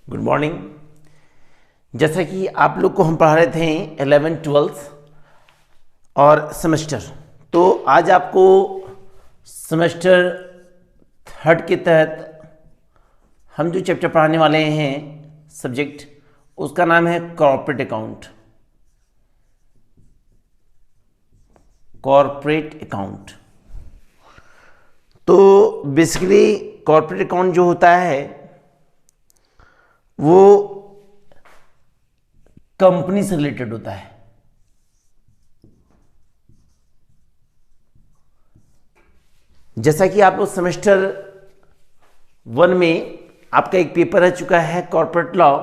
Good morning. जैसा कि आप लोग को हम पढ़ा रहे थे 11th 12th और सेमेस्टर, तो आज आपको सेमेस्टर थर्ड के तहत हम जो चैप्टर पढ़ाने वाले हैं सब्जेक्ट, उसका नाम है कॉर्पोरेट अकाउंट। कॉर्पोरेट अकाउंट तो बेसिकली कॉर्पोरेट अकाउंट जो होता है वो कंपनी से रिलेटेड होता है। जैसा कि आप लोग सेमेस्टर 1 में आपका एक पेपर रह चुका है कॉर्पोरेट लॉ,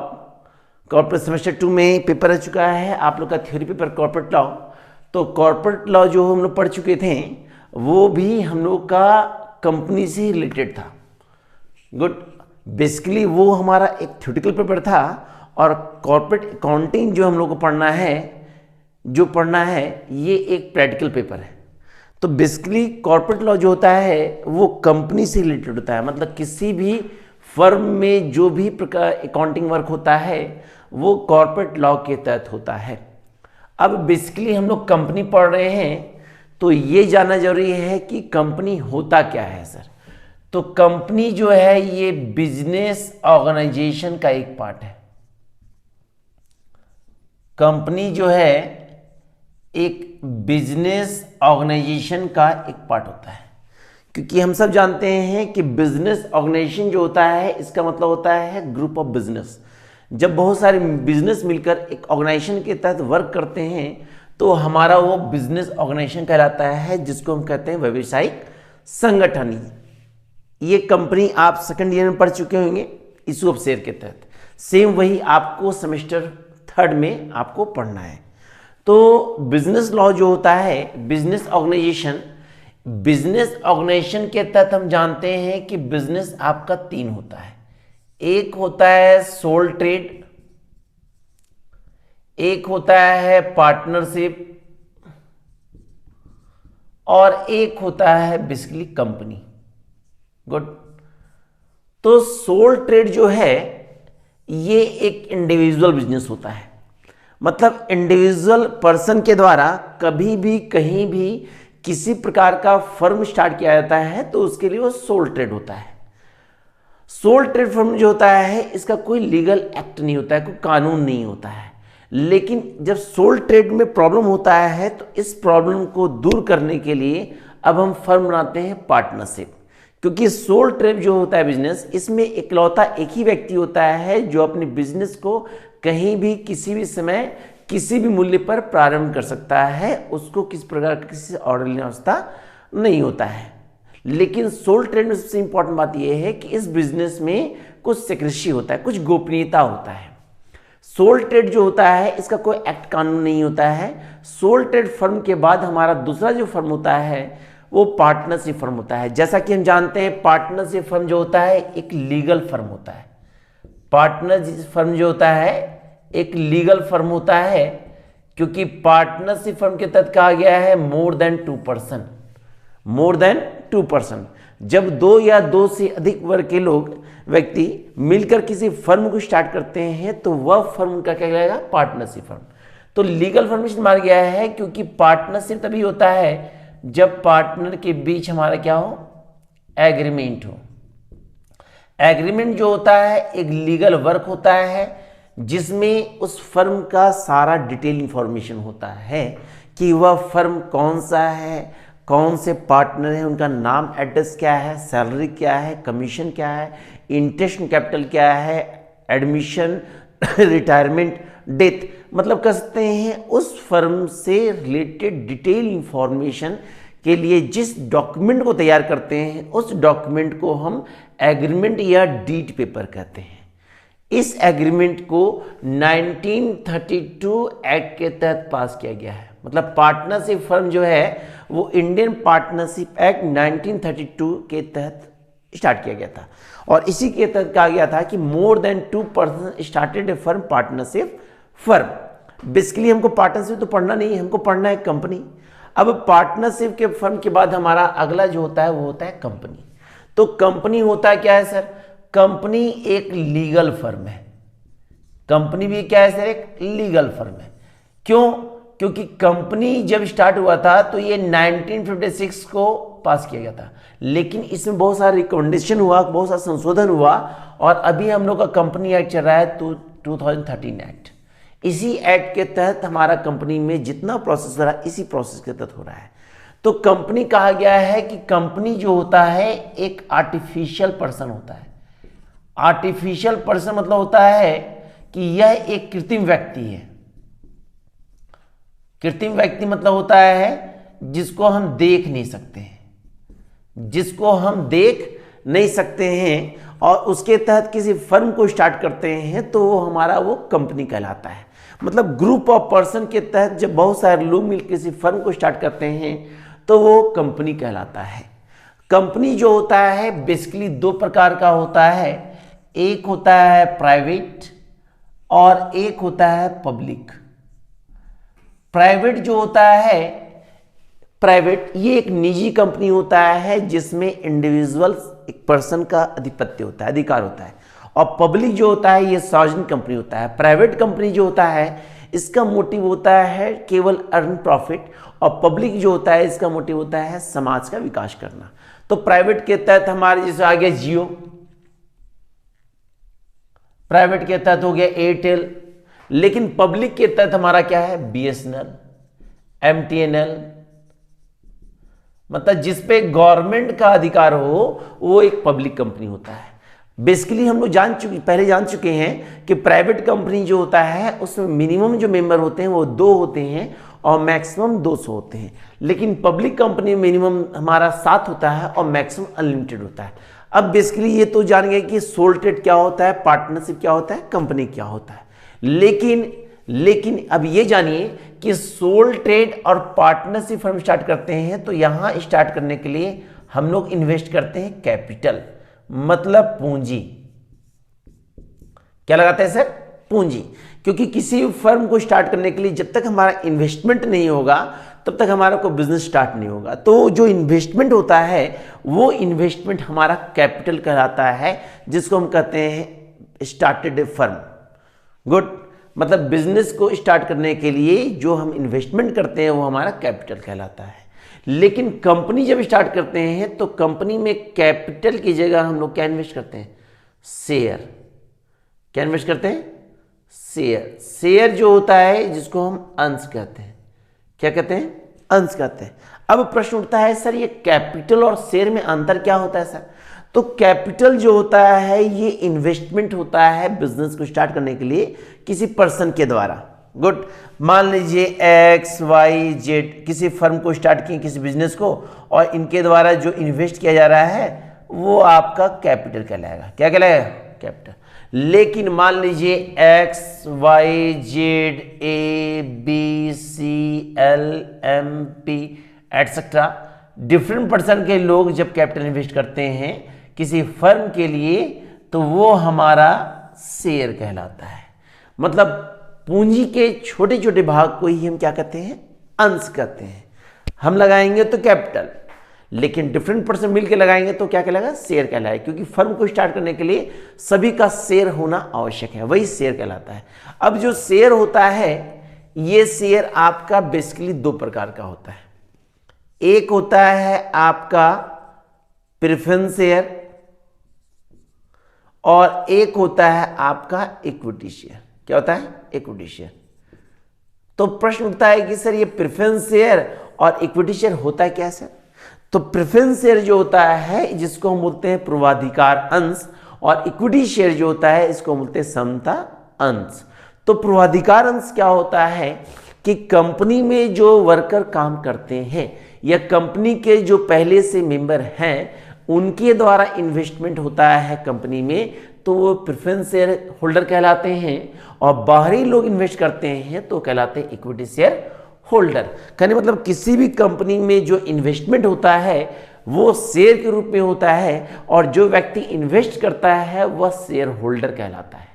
कॉर्पोरेट सेमेस्टर 2 में पेपर रह चुका है आप लोग का थ्योरी पेपर कॉर्पोरेट लॉ। तो कॉर्पोरेट लॉ जो हम लोग पढ़ चुके थे वो भी हम लोग का कंपनी से रिलेटेड था। गुड। बेसिकली वो हमारा एक थ्योरेटिकल पेपर था और कॉर्पोरेट अकाउंटिंग जो हम लोग को पढ़ना है ये एक प्रैक्टिकल पेपर है। तो बेसिकली कॉर्पोरेट लॉ जो होता है वो कंपनी से रिलेटेड होता है, मतलब किसी भी फर्म में जो भी प्रकार अकाउंटिंग वर्क होता है वो कॉर्पोरेट लॉ के तहत होता है। अब बेसिकली हम लोग कंपनी पढ़ रहे हैं तो ये जानना जरूरी है कि कंपनी होता क्या है सर। तो कंपनी जो है ये बिजनेस ऑर्गेनाइजेशन का एक पार्ट है। कंपनी जो है एक बिजनेस ऑर्गेनाइजेशन का एक पार्ट होता है, क्योंकि हम सब जानते हैं कि बिजनेस ऑर्गेनाइजेशन जो होता है इसका मतलब होता है ग्रुप ऑफ बिजनेस। जब बहुत सारे बिजनेस मिलकर एक ऑर्गेनाइजेशन के तहत वर्क करते हैं तो हमारा वो बिजनेस ऑर्गेनाइजेशन कहलाता है, जिसको हम कहते हैं व्यवसायिक संगठन। ये कंपनी आप सेकंड ईयर में पढ़ चुके होंगे इशू ऑफ शेयर के तहत। सेम वही आपको सेमेस्टर थर्ड में आपको पढ़ना है। तो बिजनेस लॉ जो होता है बिजनेस ऑर्गेनाइजेशन के तहत हम जानते हैं कि बिजनेस आपका 3 होता है। एक होता है सोल ट्रेड, एक होता है पार्टनरशिप और एक होता है बेसिकली कंपनी। गुड। तो सोल ट्रेड जो है ये एक इंडिविजुअल बिजनेस होता है, मतलब इंडिविजुअल पर्सन के द्वारा कभी भी कहीं भी किसी प्रकार का फर्म स्टार्ट किया जाता है तो उसके लिए वो सोल ट्रेड होता है। सोल ट्रेड फर्म जो होता है इसका कोई लीगल एक्ट नहीं होता है, कोई कानून नहीं होता है। लेकिन जब सोल ट्रेड में प्रॉब्लम होता है तो इस प्रॉब्लम को दूर करने के लिए अब हम फर्म बनाते हैं पार्टनरशिप, क्योंकि सोल ट्रेड जो होता है बिजनेस, इसमें इकलौता एक ही व्यक्ति होता है जो अपने बिजनेस को कहीं भी किसी भी समय किसी भी मूल्य पर प्रारंभ कर सकता है। उसको किस प्रकार की किसी ऑर्डर लेने अवस्था नहीं होता है। लेकिन सोल ट्रेड में सबसे इंपॉर्टेंट बात यह है कि इस बिजनेस में कुछ सिक्रेसी होता है, कुछ गोपनीयता होता है। सोल ट्रेड जो होता है इसका कोई एक्ट कानून नहीं होता है। सोल ट्रेड फर्म के बाद हमारा दूसरा जो फर्म होता है वो पार्टनरशिप फर्म होता है। जैसा कि हम जानते हैं पार्टनरशिप फर्म जो होता है एक लीगल फर्म होता है। पार्टनरशिप फर्म जो होता है एक लीगल फर्म होता है, क्योंकि पार्टनरशिप फर्म के तहत कहा गया है मोर देन 2%। More than 2%। जब 2 या 2 से अधिक वर्ग के व्यक्ति मिलकर किसी फर्म को स्टार्ट करते हैं तो वह फर्म का क्या कहलाएगा? Partnership firm. तो लीगल फर्म इसलिए माना गया है क्योंकि पार्टनरशिप तभी होता है जब पार्टनर के बीच हमारा क्या हो? एग्रीमेंट हो। एग्रीमेंट जो होता है एक लीगल वर्क होता है जिसमें उस फर्म का सारा डिटेल इंफॉर्मेशन होता है कि वह फर्म कौन सा है, कौन से पार्टनर हैं, उनका नाम एड्रेस क्या है, सैलरी क्या है, कमीशन क्या है, इंटरेस्ट कैपिटल क्या है, एडमिशन, रिटायरमेंट, डेथ, मतलब कह सकते हैं उस फर्म से रिलेटेड डिटेल इंफॉर्मेशन के लिए जिस डॉक्यूमेंट को तैयार करते हैं उस डॉक्यूमेंट को हम एग्रीमेंट या डीड पेपर कहते हैं। इस एग्रीमेंट को 1932 एक्ट के तहत पास किया गया है। मतलब पार्टनरशिप फर्म जो है वो इंडियन पार्टनरशिप एक्ट 1932 के तहत स्टार्ट किया गया था और इसी के तहत कहा गया था कि मोर देन 2% स्टार्टेड ए फर्म पार्टनरशिप फर्म। बेसिकली हमको पार्टनरशिप तो पढ़ना नहीं है, हमको पढ़ना है कंपनी। अब पार्टनरशिप के फर्म के बाद हमारा अगला जो होता है वो होता है कंपनी। तो कंपनी होता है क्या है सर? कंपनी एक लीगल फर्म है। कंपनी भी क्या है सर, एक लीगल फर्म है। क्यों? क्योंकि कंपनी जब स्टार्ट हुआ था तो ये 1956 को पास किया गया था, लेकिन इसमें बहुत सारा रिकमेंडेशन हुआ, बहुत सारा संशोधन हुआ, और अभी हम लोग का कंपनी एक्ट चल रहा है तो 2013 एक्ट। इसी एक्ट के तहत हमारा कंपनी में जितना प्रोसेस हो रहा है इसी प्रोसेस के तहत हो रहा है। तो कंपनी कहा गया है कि कंपनी जो होता है एक आर्टिफिशियल पर्सन होता है। आर्टिफिशियल पर्सन मतलब होता है कि यह एक कृत्रिम व्यक्ति है। कृत्रिम व्यक्ति मतलब होता है जिसको हम देख नहीं सकते हैं, जिसको हम देख नहीं सकते हैं, और उसके तहत किसी फर्म को स्टार्ट करते हैं तो वो हमारा वो कंपनी कहलाता है। मतलब ग्रुप ऑफ पर्सन के तहत जब बहुत सारे लोग मिलकर किसी फर्म को स्टार्ट करते हैं तो वो कंपनी कहलाता है। कंपनी जो होता है बेसिकली दो प्रकार का होता है, एक होता है प्राइवेट और एक होता है पब्लिक। प्राइवेट जो होता है, प्राइवेट ये एक निजी कंपनी होता है जिसमें इंडिविजुअल एक पर्सन का अधिपत्य होता है, अधिकार होता है। और पब्लिक जो होता है ये सार्वजनिक कंपनी होता है। प्राइवेट कंपनी जो होता है इसका मोटिव होता है केवल अर्न प्रॉफिट, और पब्लिक जो होता है इसका मोटिव होता है समाज का विकास करना। तो प्राइवेट के तहत हमारे जैसे आ गया जियो, प्राइवेट के तहत हो गया एयरटेल, लेकिन पब्लिक के तहत हमारा क्या है, बीएसएनएल, एमटीएनएल। मतलब जिसपे गवर्नमेंट का अधिकार हो वो एक पब्लिक कंपनी होता है। बेसिकली हम लोग पहले जान चुके हैं कि प्राइवेट कंपनी जो होता है उसमें मिनिमम जो मेंबर होते हैं वो 2 होते हैं और मैक्सिमम 200 होते हैं, लेकिन पब्लिक कंपनी में मिनिमम हमारा 7 होता है और मैक्सिमम अनलिमिटेड होता है। अब बेसिकली ये तो जान गए कि सोल ट्रेड क्या होता है, पार्टनरशिप क्या होता है, कंपनी क्या होता है। लेकिन अब ये जानिए कि सोल ट्रेड और पार्टनरशिप फर्म स्टार्ट करते हैं तो यहां स्टार्ट करने के लिए हम लोग इन्वेस्ट करते हैं कैपिटल, मतलब पूंजी। क्या लगाते हैं सर, पूंजी। क्योंकि किसी फर्म को स्टार्ट करने के लिए जब तक हमारा इन्वेस्टमेंट नहीं होगा तब तक हमारा कोई बिजनेस स्टार्ट नहीं होगा। तो जो इन्वेस्टमेंट होता है वो इन्वेस्टमेंट हमारा कैपिटल कहलाता है, जिसको हम कहते हैं स्टार्टेड फर्म। गुड, मतलब बिजनेस को स्टार्ट करने के लिए जो हम इन्वेस्टमेंट करते हैं वो हमारा कैपिटल कहलाता है। लेकिन कंपनी जब स्टार्ट करते हैं तो कंपनी में कैपिटल की जगह हम लोग क्या इन्वेस्ट करते हैं, शेयर। क्या इन्वेस्ट करते हैं, शेयर। शेयर जो होता है जिसको हम अंश कहते हैं। क्या कहते हैं, अंश कहते हैं। अब प्रश्न उठता है सर ये कैपिटल और शेयर में अंतर क्या होता है सर? तो कैपिटल जो होता है ये इन्वेस्टमेंट होता है बिजनेस को स्टार्ट करने के लिए किसी पर्सन के द्वारा। गुड, मान लीजिए XYZ किसी फर्म को स्टार्ट किए, किसी बिजनेस को, और इनके द्वारा जो इन्वेस्ट किया जा रहा है वो आपका कैपिटल कहलाएगा। क्या कहलाएगा, कैपिटल। लेकिन मान लीजिए XYZ ABCLMP etcetera different person के लोग जब कैपिटल इन्वेस्ट करते हैं किसी फर्म के लिए तो वो हमारा शेयर कहलाता है। मतलब पूंजी के छोटे छोटे भाग को ही हम क्या कहते हैं, अंश कहते हैं। हम लगाएंगे तो कैपिटल, लेकिन डिफरेंट पर्सन मिलकर लगाएंगे तो क्या कहलाएगा, शेयर कहलाएगा। क्योंकि फर्म को स्टार्ट करने के लिए सभी का शेयर होना आवश्यक है, वही शेयर कहलाता है। अब जो शेयर होता है ये शेयर आपका बेसिकली 2 प्रकार का होता है। एक होता है आपका प्रेफरेंस शेयर और एक होता है आपका इक्विटी शेयर। क्या होता है, इक्विटी शेयर। तो प्रश्न उठता है कि सर ये प्रेफरेंस शेयर और इक्विटी शेयर होता है क्या सर? तो प्रेफरेंस शेयर जो होता है जिसको हम बोलते हैं पूर्वाधिकार अंश, और इक्विटी शेयर जो होता है इसको बोलते हैं समता अंश। तो पूर्वाधिकार अंश क्या होता है कि कंपनी में जो वर्कर काम करते हैं या कंपनी के जो पहले से मेंबर हैं उनके द्वारा इन्वेस्टमेंट होता है कंपनी में, तो वो प्रेफरेंस शेयर होल्डर कहलाते हैं। और बाहरी लोग इन्वेस्ट करते हैं तो कहलाते हैं इक्विटी शेयर होल्डर। कहने मतलब किसी भी कंपनी में जो इन्वेस्टमेंट होता है वो शेयर के रूप में होता है, और जो व्यक्ति इन्वेस्ट करता है वह शेयर होल्डर कहलाता है,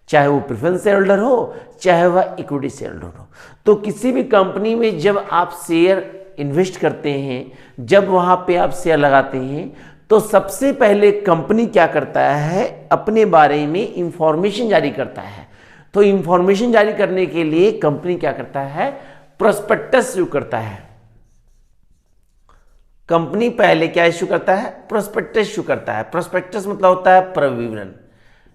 चाहे वो प्रेफरेंस शेयर होल्डर हो चाहे वह इक्विटी शेयर होल्डर हो। तो किसी भी कंपनी में जब आप शेयर इन्वेस्ट करते हैं, जब वहां पे आप शेयर लगाते हैं, तो सबसे पहले कंपनी क्या करता है, अपने बारे में इंफॉर्मेशन जारी करता है। तो इंफॉर्मेशन जारी करने के लिए कंपनी क्या करता है, प्रोस्पेक्टस इशू करता है। कंपनी पहले क्या इशू करता है, प्रोस्पेक्टस इशू करता है। प्रोस्पेक्टस मतलब होता है प्रविवरण।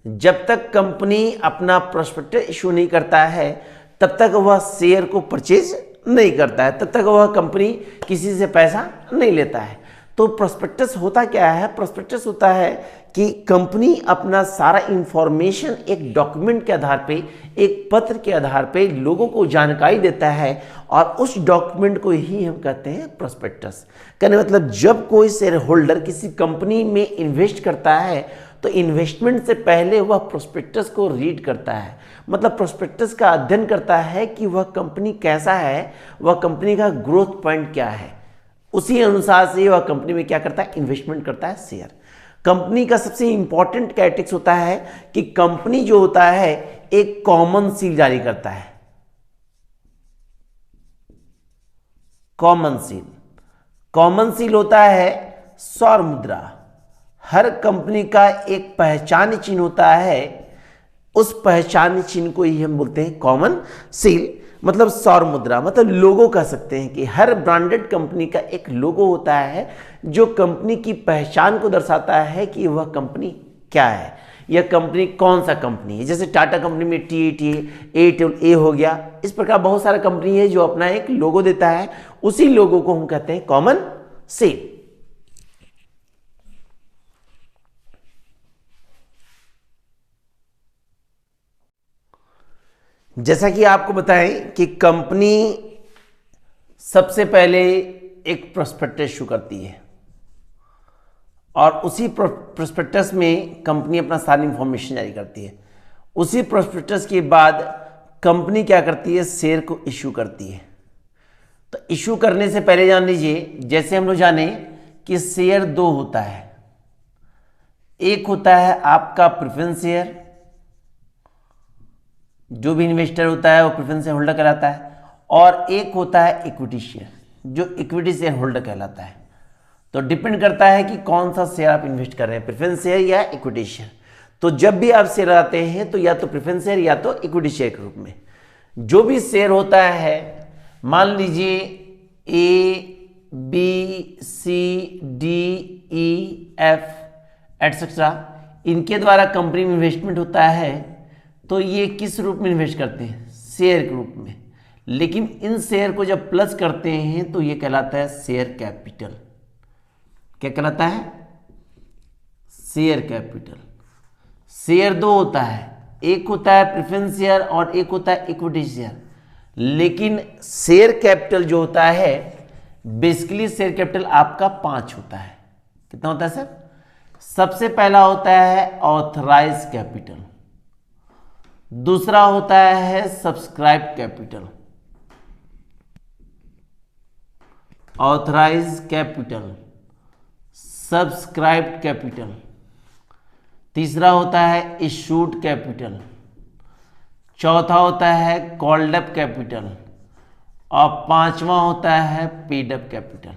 जब तक कंपनी अपना प्रोस्पेक्टस इशू नहीं करता है तब तक वह शेयर को परचेज नहीं करता है, तब तक वह कंपनी किसी से पैसा नहीं लेता है। तो प्रोस्पेक्टस होता क्या है, प्रोस्पेक्टस होता है कि कंपनी अपना सारा इंफॉर्मेशन एक डॉक्यूमेंट के आधार पे, एक पत्र के आधार पे लोगों को जानकारी देता है और उस डॉक्यूमेंट को ही हम कहते हैं प्रोस्पेक्टस। कहने मतलब जब कोई शेयर होल्डर किसी कंपनी में इन्वेस्ट करता है तो इन्वेस्टमेंट से पहले वह प्रोस्पेक्टस को रीड करता है, मतलब प्रोस्पेक्टस का अध्ययन करता है कि वह कंपनी कैसा है, वह कंपनी का ग्रोथ पॉइंट क्या है, उसी अनुसार से वह कंपनी में क्या करता है, इन्वेस्टमेंट करता है शेयर। कंपनी का सबसे इंपॉर्टेंट कैरेक्टरिस्टिक्स होता है कि कंपनी जो होता है एक कॉमन सील जारी करता है। कॉमन सील, कॉमन सील होता है सौर मुद्रा। हर कंपनी का एक पहचान चिन्ह होता है, उस पहचान चिन्ह को ही हम बोलते हैं कॉमन सील, मतलब सौर मुद्रा, मतलब लोगो कह सकते हैं कि हर ब्रांडेड कंपनी का एक लोगो होता है जो कंपनी की पहचान को दर्शाता है कि वह कंपनी क्या है, यह कंपनी कौन सा कंपनी है। जैसे टाटा कंपनी में TA हो गया, इस प्रकार बहुत सारा कंपनी है जो अपना एक लोगो देता है, उसी लोगो को हम कहते हैं कॉमन सील। जैसा कि आपको बताएं कि कंपनी सबसे पहले एक प्रोस्पेक्टस इशू करती है और उसी प्रोस्पेक्टस में कंपनी अपना सारी इंफॉर्मेशन जारी करती है। उसी प्रोस्पेक्टस के बाद कंपनी क्या करती है, शेयर को इशू करती है। तो इशू करने से पहले जान लीजिए, जैसे हम लोग जाने कि शेयर दो होता है, एक होता है आपका प्रेफरेंस शेयर, जो भी इन्वेस्टर होता है वो प्रेफरेंस शेयर होल्डर कहलाता है, और एक होता है इक्विटी शेयर, जो इक्विटी शेयर होल्डर कहलाता है। तो डिपेंड करता है कि कौन सा शेयर आप इन्वेस्ट कर रहे हैं, प्रेफरेंस शेयर या इक्विटी शेयर। तो जब भी आप शेयर आते हैं तो या तो प्रेफरेंस शेयर या तो इक्विटी शेयर के रूप में। जो भी शेयर होता है, मान लीजिए ABCDEF एटसेट्रा, इनके द्वारा कंपनी में इन्वेस्टमेंट होता है, तो ये किस रूप में इन्वेस्ट करते हैं, शेयर के रूप में। लेकिन इन शेयर को जब प्लस करते हैं तो ये कहलाता है शेयर कैपिटल। क्या कहलाता है, शेयर कैपिटल। शेयर दो होता है, एक होता है प्रेफरेंस शेयर और एक होता है इक्विटी शेयर। लेकिन शेयर कैपिटल जो होता है, बेसिकली शेयर कैपिटल आपका 5 होता है। कितना होता है सर? सबसे पहला होता है ऑथराइज कैपिटल, दूसरा होता है subscribe capital, authorise capital, subscribe capital, तीसरा होता है इशूड कैपिटल, चौथा होता है कॉल्ड अप कैपिटल और पांचवा होता है पेड अप कैपिटल।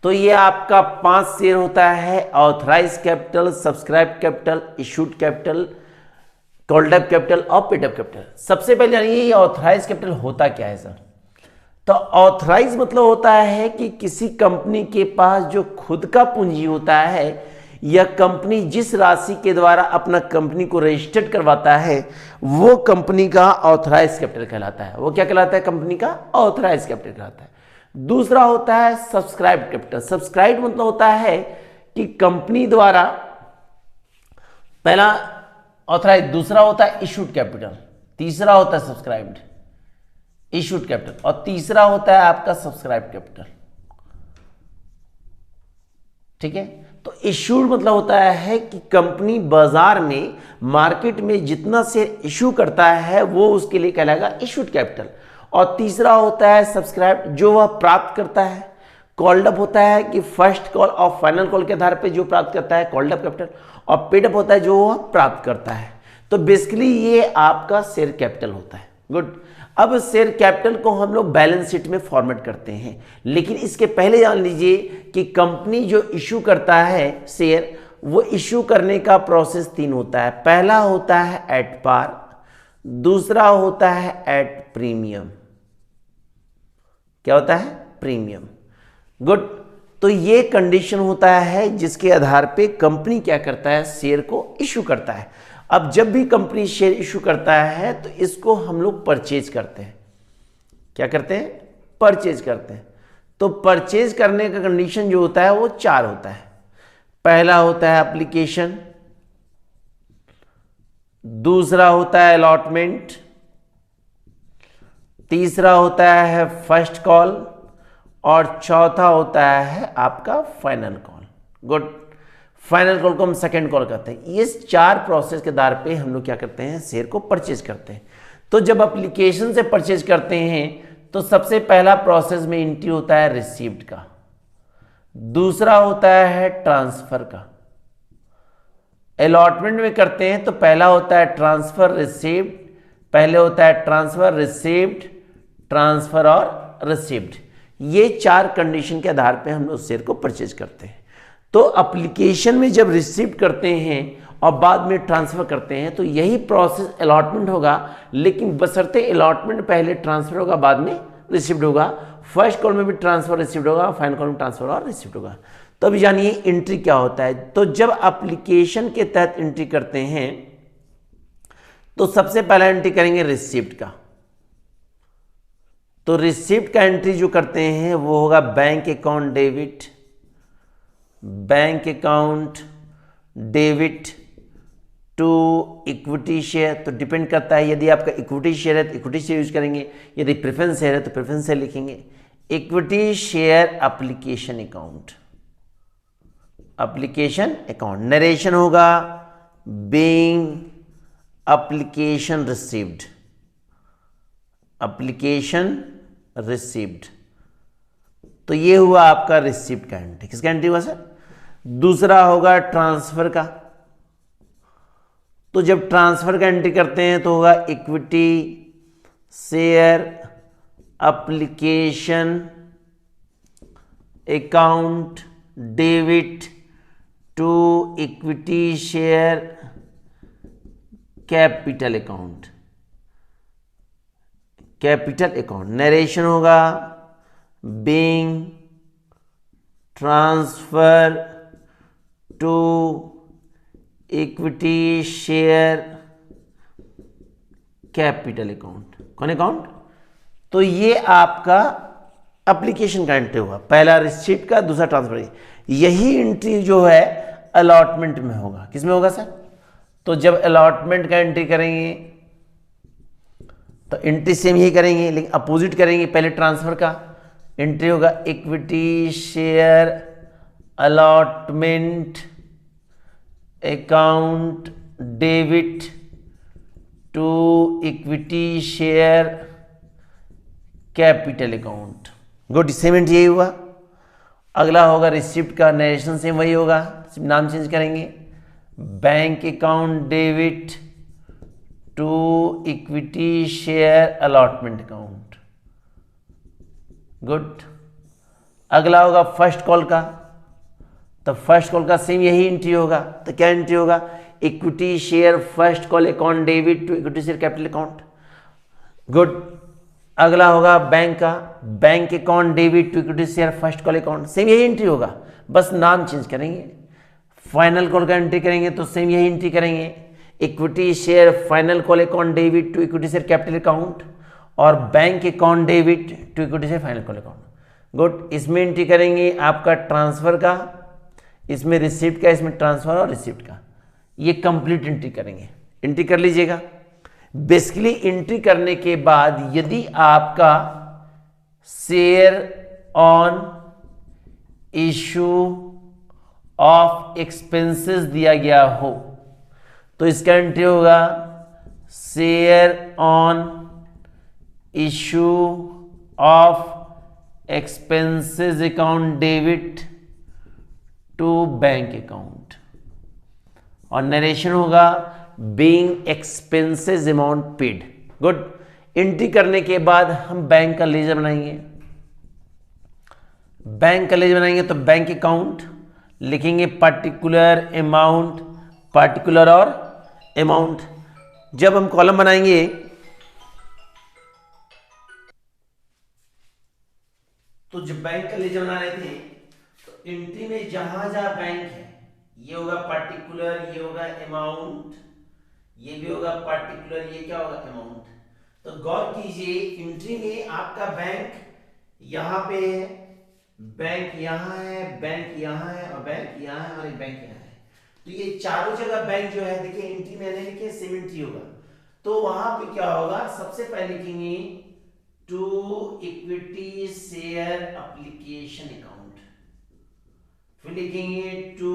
तो ये आपका 5 शेयर होता है, authorise capital, subscribe capital, issued capital, called up capital और पेड अप कैपिटल। सबसे पहले जानिए ये ऑथराइज कैपिटल होता क्या है सर। तो ऑथराइज मतलब होता है कि किसी कंपनी के पास जो खुद का पूंजी होता है, या कंपनी जिस राशि के द्वारा अपना कंपनी को रजिस्टर्ड करवाता है, वो कंपनी का ऑथराइज कैपिटल कहलाता है। वो क्या कहलाता है, कंपनी का ऑथराइज कैपिटल कहलाता है। दूसरा होता है सब्सक्राइब कैपिटल। सब्सक्राइब मतलब होता है कि कंपनी द्वारा, पहला ऑथराइज, दूसरा होता है इशूड कैपिटल, तीसरा होता है सब्सक्राइब्ड इशूड कैपिटल और तीसरा होता है आपका सब्सक्राइब कैपिटल। ठीक है, तो इशूड मतलब होता है कि कंपनी बाजार में, मार्केट में जितना शेयर इशू करता है वो उसके लिए कहलाएगा इशूड कैपिटल। और तीसरा होता है सब्सक्राइब, जो वह प्राप्त करता है। कॉल्ड अप होता है कि फर्स्ट कॉल और फाइनल कॉल के आधार पे जो प्राप्त करता है, कॉल्ड अप कैपिटल। और पेड अप होता है जो वह प्राप्त करता है। तो बेसिकली ये आपका शेयर कैपिटल होता है। गुड। अब शेयर कैपिटल को हम लोग बैलेंस शीट में फॉर्मेट करते हैं, लेकिन इसके पहले जान लीजिए कि कंपनी जो इशू करता है शेयर, वो इशू करने का प्रोसेस 3 होता है। पहला होता है एट पार, दूसरा होता है एट प्रीमियम। क्या होता है? प्रीमियम। गुड। तो ये कंडीशन होता है जिसके आधार पे कंपनी क्या करता है? शेयर को इशू करता है। अब जब भी कंपनी शेयर इशू करता है तो इसको हम लोग परचेज करते हैं। क्या करते हैं? परचेज करते हैं। तो परचेज करने का कंडीशन जो होता है वो 4 होता है। पहला होता है एप्लीकेशन, दूसरा होता है अलॉटमेंट, तीसरा होता है फर्स्ट कॉल और चौथा होता है आपका final call. Good. Final call को हम सेकंड कॉल कहते हैं। ये 4 प्रोसेस के आधार पे हम लोग क्या करते हैं? शेयर को परचेज करते हैं। तो जब एप्लीकेशन से परचेज करते हैं तो सबसे पहला प्रोसेस में एंट्री होता है रिसीव्ड का, दूसरा होता है ट्रांसफर का। अलॉटमेंट में करते हैं तो पहला होता है ट्रांसफर रिसीव्ड, पहले होता है ट्रांसफर रिसीव्ड, ट्रांसफर और रिसीव्ड। ये 4 कंडीशन के आधार पे हम लोग शेयर को परचेज करते हैं। तो एप्लीकेशन में जब रिसीव करते हैं और बाद में ट्रांसफर करते हैं तो यही प्रोसेस अलॉटमेंट होगा, लेकिन बशर्ते अलॉटमेंट पहले ट्रांसफर होगा बाद में रिसीव्ड होगा। फर्स्ट कॉल में भी ट्रांसफर रिसीव्ड होगा, फाइनल कॉल में ट्रांसफर और रिसीव्ड होगा। तो अभी जानिए एंट्री क्या होता है। तो जब एप्लीकेशन के तहत एंट्री करते हैं तो सबसे पहला एंट्री करेंगे रिसीव्ड का। तो रिसीव्ड का एंट्री जो करते हैं वो होगा bank account debit, bank account debit to equity share. तो डिपेंड करता है, यदि आपका इक्विटी शेयर है तो इक्विटी शेयर यूज करेंगे, यदि प्रेफरेंस शेयर है तो प्रेफरेंस शेयर लिखेंगे। Equity share application account, application account. Narration होगा being application received, application received. तो ये हुआ आपका रिसीव्ड का एंट्री। किसका एंट्री हुआ सर? दूसरा होगा ट्रांसफर का। तो जब ट्रांसफर का एंट्री करते हैं तो होगा equity share application account debit to equity share capital account, capital account. Narration होगा being transfer to equity share capital account. कौन अकाउंट? तो ये आपका एप्लीकेशन का एंट्री हुआ, पहला रिसीप्ट का, दूसरा ट्रांसफर। यही एंट्री जो है अलॉटमेंट में होगा। किसमें होगा सर? तो जब अलॉटमेंट का एंट्री करेंगे तो एंट्री सेम यही करेंगे लेकिन अपोजिट करेंगे। पहले ट्रांसफर का एंट्री होगा equity share allotment account debit to equity share capital account. Good. Same entry यही हुआ। अगला होगा रिसिप्ट का, नरेशन सेम वही होगा, सिर्फ नाम चेंज करेंगे। Bank account debit to equity share allotment account. Good. अगला होगा फर्स्ट कॉल का। तो फर्स्ट कॉल का सेम यही एंट्री होगा। तो क्या एंट्री होगा? Equity share first call account debit to equity share capital account. Good. अगला होगा बैंक का, bank account debit to equity share first call account. Same यही एंट्री होगा, बस नाम चेंज करेंगे। फाइनल कॉल का एंट्री करेंगे तो सेम यही एंट्री करेंगे, equity share final call account debit to equity share capital account और bank account debit to equity share final call account. Good. इसमें एंट्री करेंगे आपका ट्रांसफर का, इसमें रिसिप्ट का, इसमें ट्रांसफर और रिसिप्ट का। ये कंप्लीट एंट्री करेंगे। एंट्री कर लीजिएगा। बेसिकली एंट्री करने के बाद यदि आपका share on issue of expenses दिया गया हो तो इसका एंट्री होगा share on issue of expenses account debit to bank account और नरेशन होगा being expenses amount paid. Good. Entry करने के बाद हम बैंक का लेजर बनाएंगे। बैंक का लेजर बनाएंगे तो बैंक अकाउंट लिखेंगे, पर्टिकुलर अमाउंट, पर्टिकुलर और अमाउंट। जब हम कॉलम बनाएंगे तो जब बैंक का लेजर बना रहे थे तो एंट्री में जहां जहां बैंक है ये होगा पर्टिकुलर, ये होगा अमाउंट, ये भी होगा पर्टिकुलर, ये क्या होगा अमाउंट। तो गौर कीजिए एंट्री में आपका बैंक यहां पे है, बैंक यहां है, बैंक यहां है और बैंक यहां है और एक बैंक यहां है। तो ये चारों जगह बैंक जो है देखिए एंट्री मैंने लिखे सेम एंट्री होगा। तो वहां पे क्या होगा, सबसे पहले लिखेंगे to equity share application account, फिर लिखेंगे to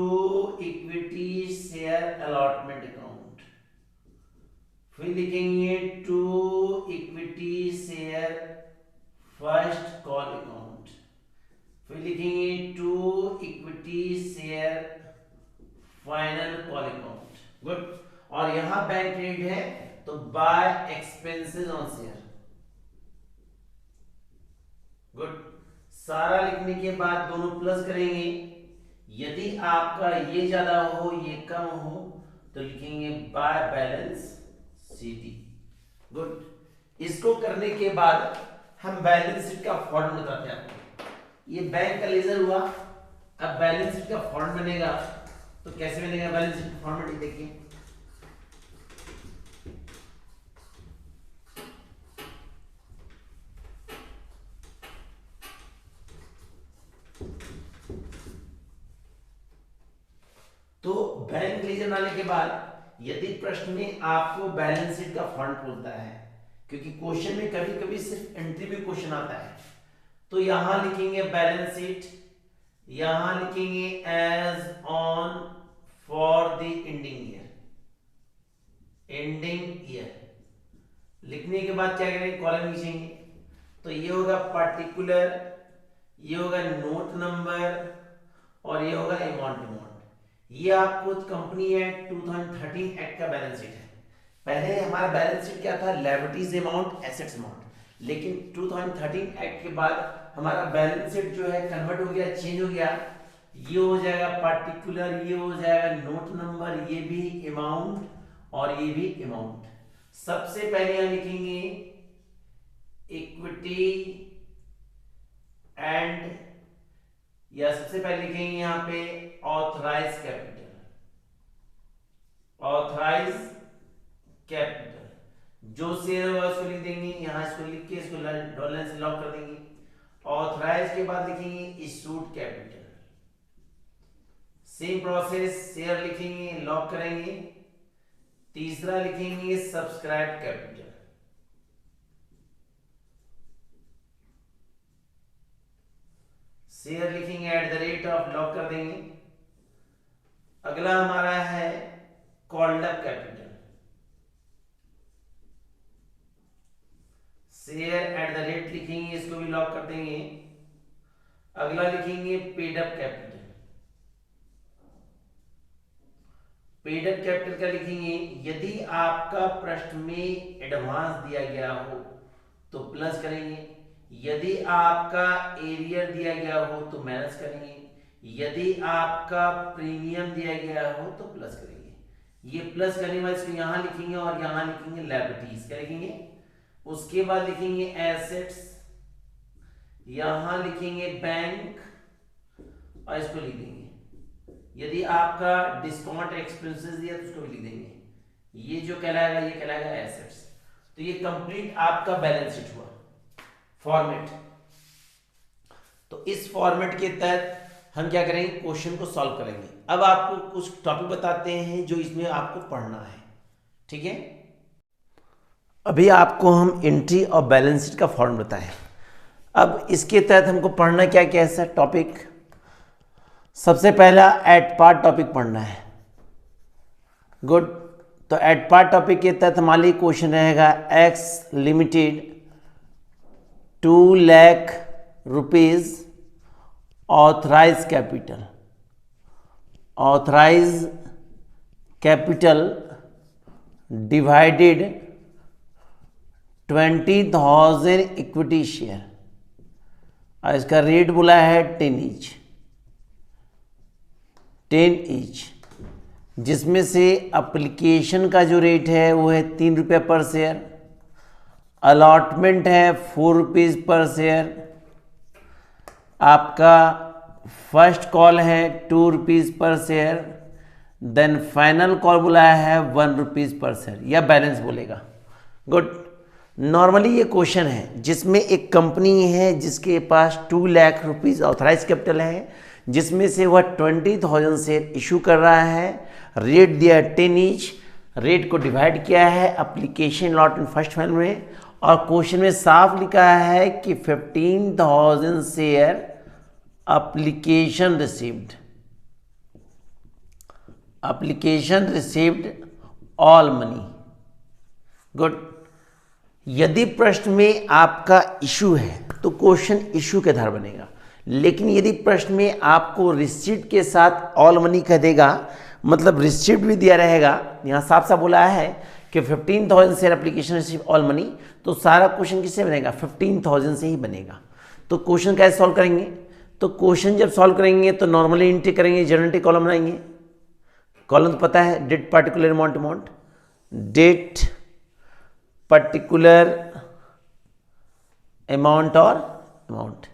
equity share allotment account, फिर लिखेंगे to equity share first call account, फिर लिखेंगे to equity share final call account. Good. और यहां बैंक क्रेडिट है तो by expenses on share. Good. सारा लिखने के बाद दोनों प्लस करेंगे, यदि आपका ये ज्यादा हो ये कम हो तो लिखेंगे बाय बैलेंस सीटी। गुड। इसको करने के बाद हम बैलेंस शीट का फॉर्मेट बताते हैं आपको। ये बैंक का लेजर हुआ, अब बैलेंस शीट का फॉर्मेट बनेगा तो कैसे बनेगा बैलेंस शीट फॉर्मेट देखिए। तो बैंक लेजर बनाने के बाद यदि प्रश्न में आपको बैलेंस शीट का फॉर्मेट पूछता है, क्योंकि क्वेश्चन में कभी कभी सिर्फ एंट्री में क्वेश्चन आता है, तो यहां लिखेंगे बैलेंस शीट, यहां लिखेंगे as on for the ending year, ending year. लिखने के बाद क्या करेंगे, कॉलम खींचेंगे। तो ये होगा पर्टिकुलर, ये होगा नोट नंबर और ये होगा अमाउंट। ये आपको कंपनी एक्ट 2013 एक्ट का बैलेंस शीट है। पहले हमारा बैलेंस शीट क्या था, लायबिलिटीज अमाउंट, एसेट्स अमाउंट, लेकिन 2013 एक्ट के बाद हमारा बैलेंस शीट जो है कन्वर्ट हो गया, चेंज हो गया। ये हो जाएगा पर्टिकुलर, ये हो जाएगा नोट नंबर, ये भी अमाउंट और ये भी अमाउंट। सबसे पहले यहां लिखेंगे इक्विटी एंड, या सबसे पहले लिखेंगे यहां पे ऑथराइज कैपिटल, ऑथराइज कैपिटल। जो शेयर होगा उसको लिख देंगे, यहां इसको लिख के इसको डॉलर से लॉक कर देंगे। ऑथराइज के बाद लिखेंगे issued capital, same process, share लिखेंगे लॉक करेंगे। तीसरा लिखेंगे सब्सक्राइब कैपिटल, शेयर लिखेंगे at the rate of, lock कर देंगे। अगला हमारा है called up capital, share at the rate लिखेंगे, इसको भी लॉक कर देंगे। अगला लिखेंगे paid up capital, paid up capital का लिखेंगे यदि आपका प्रश्न में एडवांस दिया गया हो तो प्लस करेंगे, यदि आपका एरियर दिया गया हो तो माइनस करेंगे, यदि आपका प्रीमियम दिया गया हो तो प्लस करेंगे। ये प्लस करने के बाद इसको यहां लिखेंगे और यहां लिखेंगे लायबिलिटीज, क्या लिखेंगे। उसके बाद लिखेंगे एसेट्स, यहां लिखेंगे बैंक और इसको लिख देंगे। यदि आपका डिस्काउंट एक्सपेंसेस दिया तो उसको भी लिख देंगे। ये जो कहलाएगा ये कहलाएगा एसेट्स। तो ये कंप्लीट आपका बैलेंस शीट हुआ फॉर्मेट। तो इस फॉर्मेट के तहत हम क्या करेंगे, क्वेश्चन को सॉल्व करेंगे। अब आपको कुछ टॉपिक बताते हैं जो इसमें आपको पढ़ना है, ठीक है। अभी आपको हम एंट्री और बैलेंस शीट का फॉर्म बताएं। अब इसके तहत हमको पढ़ना क्या क्या है टॉपिक। सबसे पहला एट पार्ट टॉपिक पढ़ना है। गुड। तो एट पार्ट टॉपिक के तहत हमारे लिए क्वेश्चन रहेगा X limited 2 lakh rupees authorised capital, authorise capital divided 20,000 equity share और इसका रेट बोला है 10 ईच, जिसमें से एप्लीकेशन का जो रेट है वो है 3 रुपये पर शेयर, अलॉटमेंट है 4 रुपीज़ पर शेयर, आपका फर्स्ट कॉल है 2 रुपीज़ पर शेयर, देन फाइनल कॉल बुलाया है 1 रुपीज़ पर शेयर, या बैलेंस बोलेगा। गुड। नॉर्मली ये क्वेश्चन है जिसमें एक कंपनी है जिसके पास 2 लाख रुपीज़ ऑथराइज कैपिटल है, जिसमें से वह 20,000 शेयर इशू कर रहा है, रेट दिया 10 ईच, रेट को डिवाइड किया है एप्लीकेशन अलॉटमेंट फर्स्ट फाइनल में, और क्वेश्चन में साफ लिखा है कि 15,000 share application received, application received all money. Good. यदि प्रश्न में आपका इशू है तो क्वेश्चन इशू के आधार बनेगा, लेकिन यदि प्रश्न में आपको रिसीप्ट के साथ ऑल मनी कह देगा, मतलब रिसीप्ट भी दिया रहेगा, यहाँ साफ साफ बोला है कि 15,000 share application receive all money, तो सारा क्वेश्चन किससे बनेगा? 15,000 से ही बनेगा। तो क्वेश्चन कैसे सॉल्व करेंगे? तो क्वेश्चन जब सॉल्व करेंगे तो नॉर्मली एंट्री करेंगे, जनरल कॉलम बनाएंगे। कॉलम तो पता है, date particular amount, date particular amount और अमाउंट।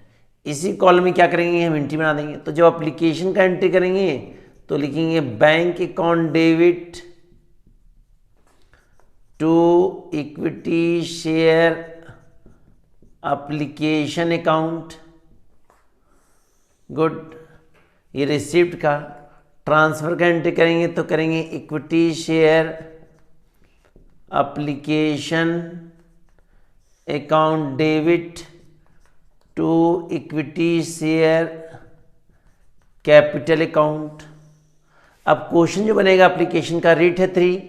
इसी कॉलम में क्या करेंगे, हम एंट्री बना देंगे। तो जब एप्लीकेशन का एंट्री करेंगे तो लिखेंगे bank account debit to equity share application account. Good. ये रिसिप्ट का ट्रांसफर का एंट्री करेंगे तो करेंगे equity share application account debit to equity share capital account. अब क्वेश्चन जो बनेगा एप्लीकेशन का, रेट है 3,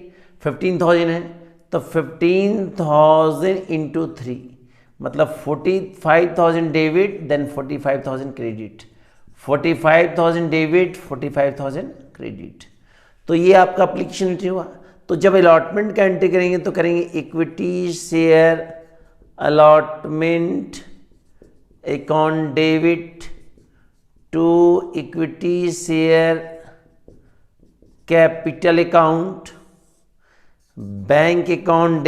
15,000 है, तो 15,000 इंटू 3 मतलब 45,000 debit then 45,000 credit, 45,000 debit 45,000 credit. तो ये आपका एप्लीकेशन एंट्री हुआ। तो जब अलॉटमेंट का एंट्री करेंगे तो करेंगे equity share allotment account debit to equity share capital account, bank account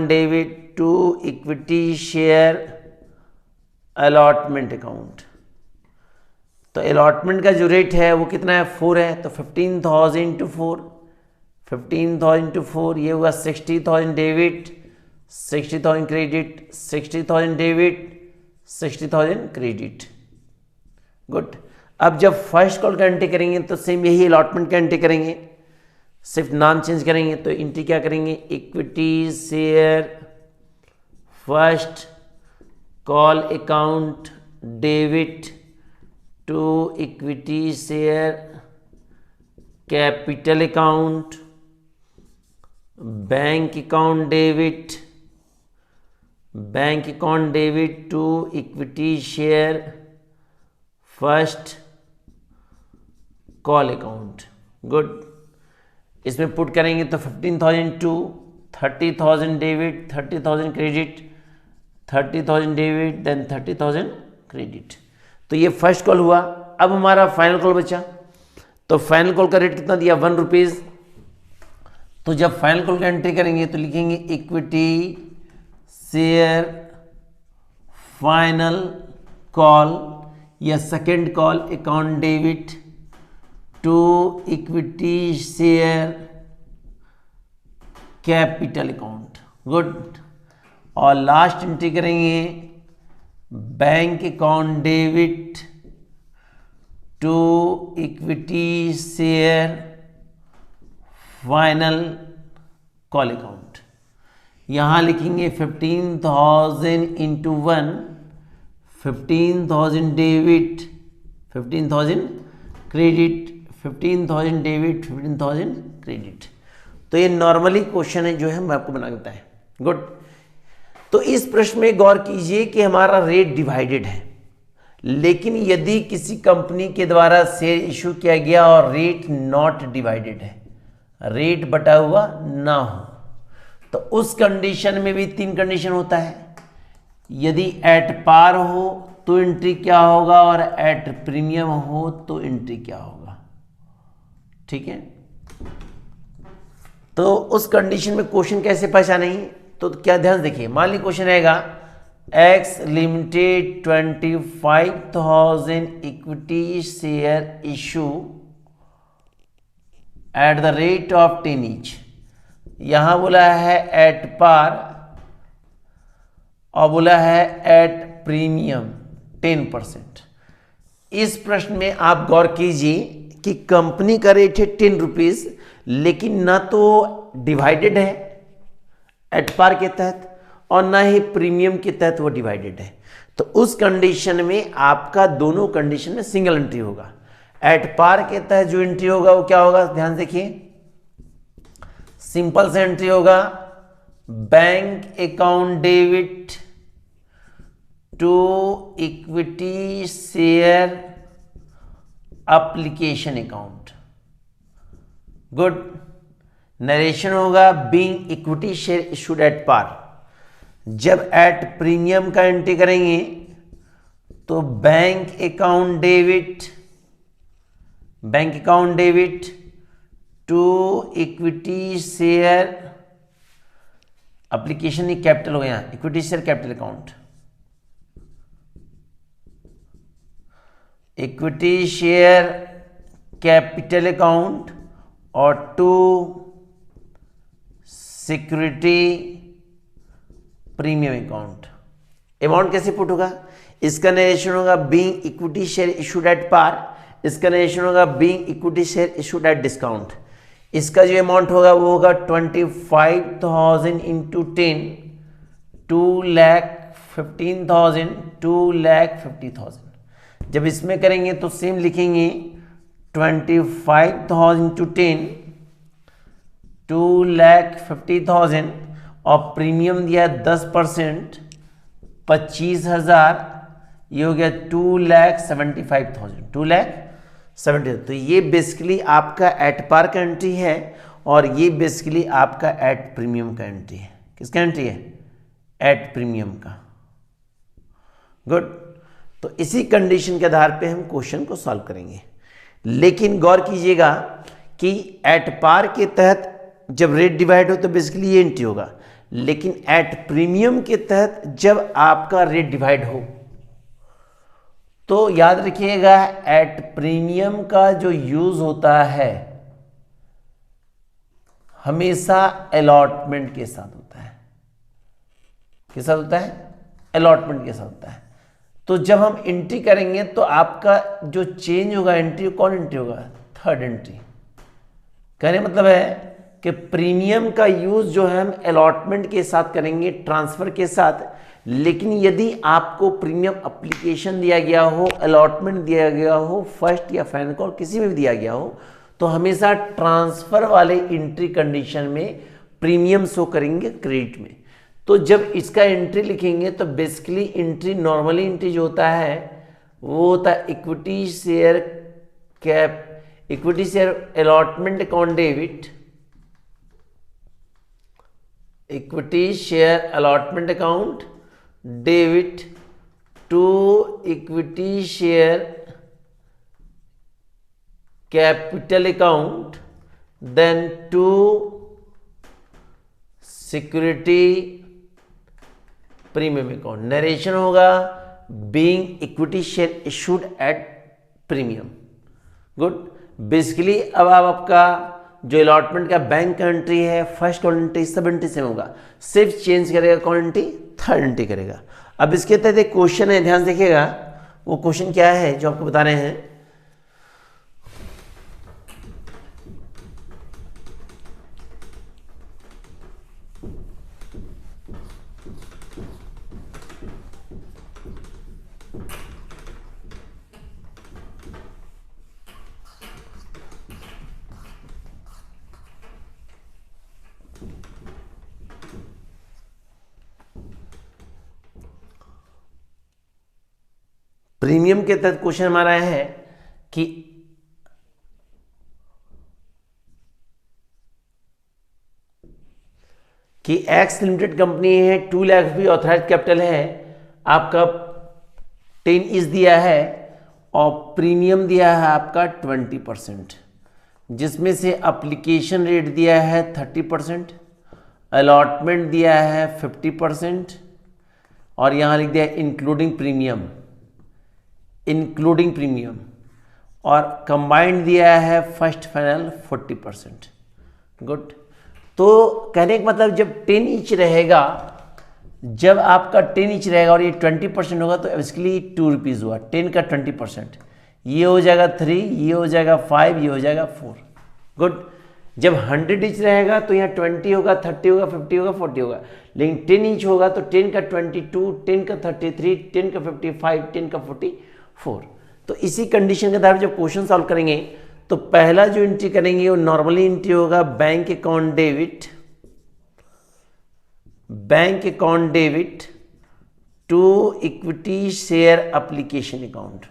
debit to equity share allotment account. तो अलॉटमेंट का जो रेट है वो कितना है? 4 है, तो 15,000 इंटू 4, 15,000 इंटू 4 ये हुआ 60,000 debit 60,000 credit, 60,000 debit 60,000 credit. Good. अब जब फर्स्ट कॉल का एंट्री करेंगे तो सेम यही अलॉटमेंट का एंट्री करेंगे, सिर्फ नाम चेंज करेंगे। तो एंट्री क्या करेंगे? Equity share first call account debit to equity share capital account, bank account debit to equity share first call account. Good. इसमें पुट करेंगे तो 15,000 two 30,000 debit 30,000 credit, 30,000 debit then 30,000 credit. तो ये फर्स्ट कॉल हुआ। अब हमारा फाइनल कॉल बचा, तो फाइनल कॉल का रेट कितना दिया? 1 रुपीज़। तो जब फाइनल कॉल का एंट्री करेंगे तो लिखेंगे इक्विटी शेयर फाइनल कॉल या second call account debit to equity share capital account. Good. और लास्ट एंट्री करेंगे bank account debit to equity share final call account. यहाँ लिखेंगे 15,000 into 1, 15,000 debit 15,000 credit, 15,000 debit 15,000 credit. तो ये नॉर्मली क्वेश्चन है जो है मैं आपको बना के बताया। गुड। तो इस प्रश्न में गौर कीजिए कि हमारा रेट डिवाइडेड है, लेकिन यदि किसी कंपनी के द्वारा शेयर इशू किया गया और रेट नॉट डिवाइडेड है, रेट बटा हुआ ना हो, तो उस कंडीशन में भी 3 कंडीशन होता है। यदि एट पार हो तो तो एंट्री क्या होगा, और एट प्रीमियम हो तो एंट्री क्या होगा। ठीक है, तो उस कंडीशन में क्वेश्चन कैसे पहचानेंगे, तो क्या ध्यान देखिए, मान लीजिए क्वेश्चन रहेगा X limited 25,000 equity share issue at the rate of 10 each. यहां बोला है एट पार और बोला है एट प्रीमियम 10%। इस प्रश्न में आप गौर कीजिए कि कंपनी का रेट है 10 रुपीज, लेकिन ना तो डिवाइडेड है एट पार के तहत और ना ही प्रीमियम के तहत वो डिवाइडेड है। तो उस कंडीशन में आपका दोनों कंडीशन में सिंगल एंट्री होगा। एट पार के तहत जो एंट्री होगा वो क्या होगा, ध्यान देखिए, सिंपल से एंट्री होगा bank account debit to equity share application account. Good. Narration होगा being equity share issued at par. जब एट प्रीमियम का एंट्री करेंगे तो bank account debit to equity share application, ही कैपिटल हो गया, equity share capital account, equity share capital account और to security premium account. Amount कैसे पुट होगा, इसका नरेशन होगा being equity share issued at par, इसका नरेशन होगा being equity share issued at discount. इसका जो अमाउंट होगा वो होगा 25,000 इंटू 10, 2,15,000, 2,50,000। जब इसमें करेंगे तो सेम लिखेंगे 25,000 इंटू 10, 2,50,000 और प्रीमियम दिया 10%, 25,000, ये हो गया 2,75,000, 2,70,000। तो ये बेसिकली आपका एट पार का एंट्री है और ये बेसिकली आपका एट प्रीमियम का एंट्री है। किसका एंट्री है, एट प्रीमियम का। गुड। तो इसी कंडीशन के आधार पे हम क्वेश्चन को सॉल्व करेंगे, लेकिन गौर कीजिएगा कि एट पार के तहत जब रेट डिवाइड हो तो बेसिकली ये एंट्री होगा, लेकिन एट प्रीमियम के तहत जब आपका रेट डिवाइड हो तो याद रखिएगा एट प्रीमियम का जो यूज होता है हमेशा अलॉटमेंट के साथ होता है। किस साथ होता है, अलॉटमेंट के साथ होता है। तो जब हम एंट्री करेंगे तो आपका जो चेंज होगा एंट्री, कौन एंट्री होगा, थर्ड एंट्री। कहने मतलब है कि प्रीमियम का यूज जो है हम अलॉटमेंट के साथ करेंगे, ट्रांसफर के साथ। लेकिन यदि आपको प्रीमियम एप्लीकेशन दिया गया हो, अलॉटमेंट दिया गया हो, फर्स्ट या फाइनल कॉल किसी में भी दिया गया हो, तो हमेशा ट्रांसफर वाले एंट्री कंडीशन में प्रीमियम शो करेंगे क्रेडिट में। तो जब इसका एंट्री लिखेंगे तो बेसिकली एंट्री, नॉर्मली एंट्री जो होता है वो होता है equity share allotment account debit, equity share allotment account debit to equity share capital account, then to security premium account. Narration होगा being equity share issued at premium. Good. Basically अब आपका जो अलॉटमेंट का बैंक का entry है, first call entry, सब entry same होगा, सिर्फ चेंज करेगा कौन एंट्री, थर्ड एंट्री करेगा। अब इसके तहत एक क्वेश्चन है, ध्यान देखिएगा। वो क्वेश्चन क्या है जो आपको बता रहे हैं, प्रीमियम के तहत क्वेश्चन हमारा है कि एक्स लिमिटेड कंपनी है, 2 लाख भी ऑथराइज कैपिटल है, आपका 10 इज दिया है और प्रीमियम दिया है आपका 20%, जिसमें से अप्लीकेशन रेट दिया है 30%, अलॉटमेंट दिया है 50% और यहाँ लिख दिया है इंक्लूडिंग प्रीमियम और कंबाइंड दिया है फर्स्ट फाइनल 40%। गुड। तो कहने का मतलब जब 10 ईच रहेगा, जब आपका 10 ईच रहेगा और ये 20% होगा तो बेसिकली 2 रुपीज़ हुआ। 10 का 20%, ये हो जाएगा 3, ये हो जाएगा 5, ये हो जाएगा 4। गुड। जब 100 ईच रहेगा तो यहाँ 20 होगा, 30 होगा, 50 होगा, 40 होगा, लेकिन 10 ईच होगा तो 10 का 22, 10 का 33, 10 का 55, 10 का 44। तो इसी कंडीशन के आधार पर जब क्वेश्चन सॉल्व करेंगे तो पहला जो एंट्री करेंगे वो नॉर्मली एंट्री होगा bank account debit to equity share application account.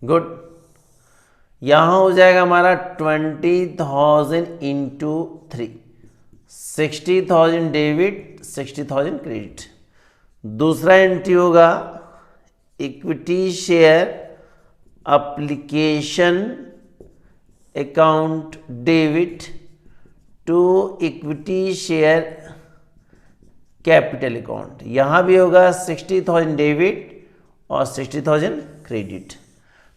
Good. यहां हो जाएगा हमारा 20,000 इंटू 3, 60,000 डेबिट, 60,000 क्रेडिट। दूसरा एंट्री होगा equity share application account debit to equity share capital account. यहां भी होगा 60,000 डेबिट और 60,000 क्रेडिट।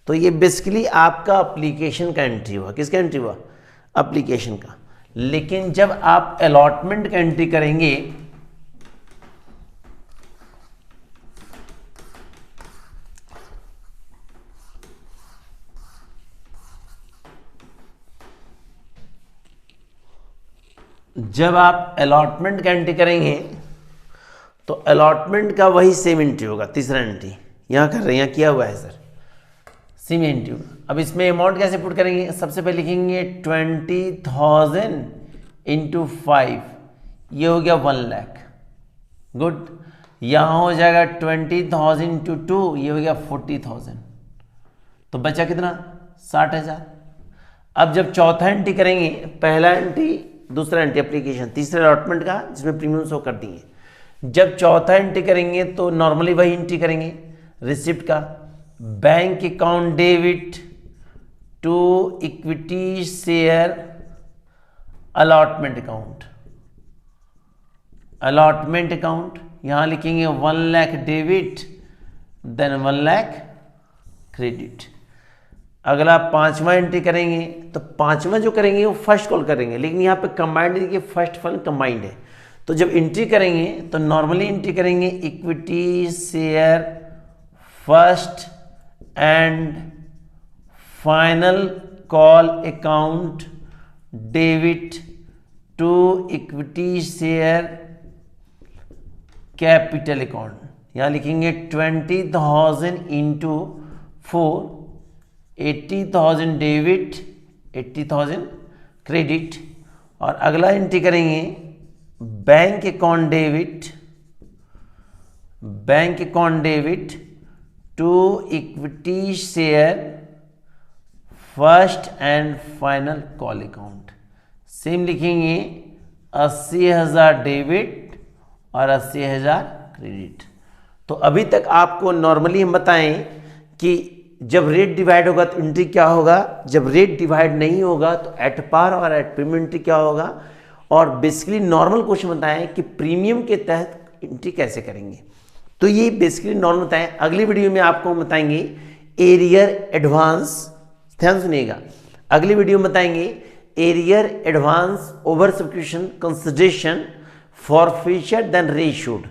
तो ये बेसिकली आपका एप्लीकेशन का एंट्री हुआ। किसका एंट्री हुआ? एप्लीकेशन का। लेकिन जब आप अलॉटमेंट का एंट्री करेंगे तो अलॉटमेंट का वही सेम एंट्री होगा। तीसरा एंट्री यहां कर रहे हैं, यहां किया हुआ है सर, सेम एंट्री होगा। अब इसमें अमाउंट कैसे पुट करेंगे? सबसे पहले लिखेंगे 20,000 इंटू 5, ये हो गया 1 लाख। गुड। यहां हो जाएगा 20,000 इंटू 2, ये हो गया 40,000। तो बचा कितना? 60,000। अब जब चौथा एंट्री करेंगे, पहला एंट्री, दूसरा एंट्री एप्लीकेशन, तीसरा अलॉटमेंट का जिसमें प्रीमियम शो कर दिए। जब चौथा एंट्री करेंगे तो नॉर्मली वही एंट्री करेंगे रिसिप्ट का, bank account debit to equity share allotment account. यहां लिखेंगे 1 lakh debit then 1 lakh credit. अगला पांचवा एंट्री करेंगे तो पांचवा जो करेंगे वो फर्स्ट कॉल करेंगे, लेकिन यहाँ पे कंबाइंड देखिए फर्स्ट फंड कंबाइंड है। तो जब एंट्री करेंगे तो नॉर्मली एंट्री करेंगे equity share first and final call account debit to equity share capital account. यहाँ लिखेंगे 20,000 इंटू 4, 80,000 डेबिट, 80,000 क्रेडिट। और अगला एंट्री करेंगे bank account debit to equity share first and final call account. Same लिखेंगे 80,000 debit और 80,000 credit. तो अभी तक आपको नॉर्मली हम बताएं कि जब रेट डिवाइड होगा तो एंट्री क्या होगा, जब रेट डिवाइड नहीं होगा तो एट पार और एट पेमेंट एंट्री क्या होगा, और बेसिकली नॉर्मल क्वेश्चन बताएं कि प्रीमियम के तहत एंट्री कैसे करेंगे। तो ये बेसिकली नॉर्मल बताएं। अगली वीडियो में आपको बताएंगे एरियर एडवांस, ध्यान सुनिएगा, अगली वीडियो में बताएंगे arrear advance over subscription consideration for future then ratioed.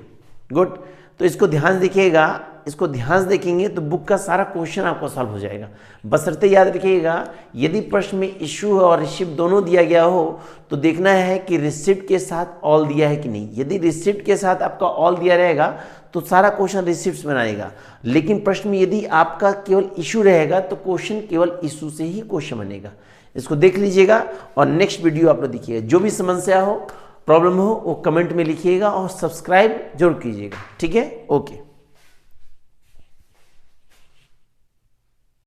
Good. तो इसको ध्यान देखिएगा, इसको ध्यान से देखेंगे तो बुक का सारा क्वेश्चन आपको सॉल्व हो जाएगा। बशर्ते याद रखिएगा यदि प्रश्न में इशू और रिसिप्ट दोनों दिया गया हो तो देखना है कि रिसिप्ट के साथ ऑल दिया है कि नहीं। यदि रिसिप्ट के साथ आपका ऑल दिया रहेगा तो सारा क्वेश्चन रिसिप्ट बनाएगा, लेकिन प्रश्न में यदि आपका केवल इशू रहेगा तो क्वेश्चन केवल इशू से ही क्वेश्चन बनेगा। इसको देख लीजिएगा और नेक्स्ट वीडियो आप लोग देखिएगा। जो भी समस्या हो, प्रॉब्लम हो, वो कमेंट में लिखिएगा और सब्सक्राइब जरूर कीजिएगा। ठीक है, ओके।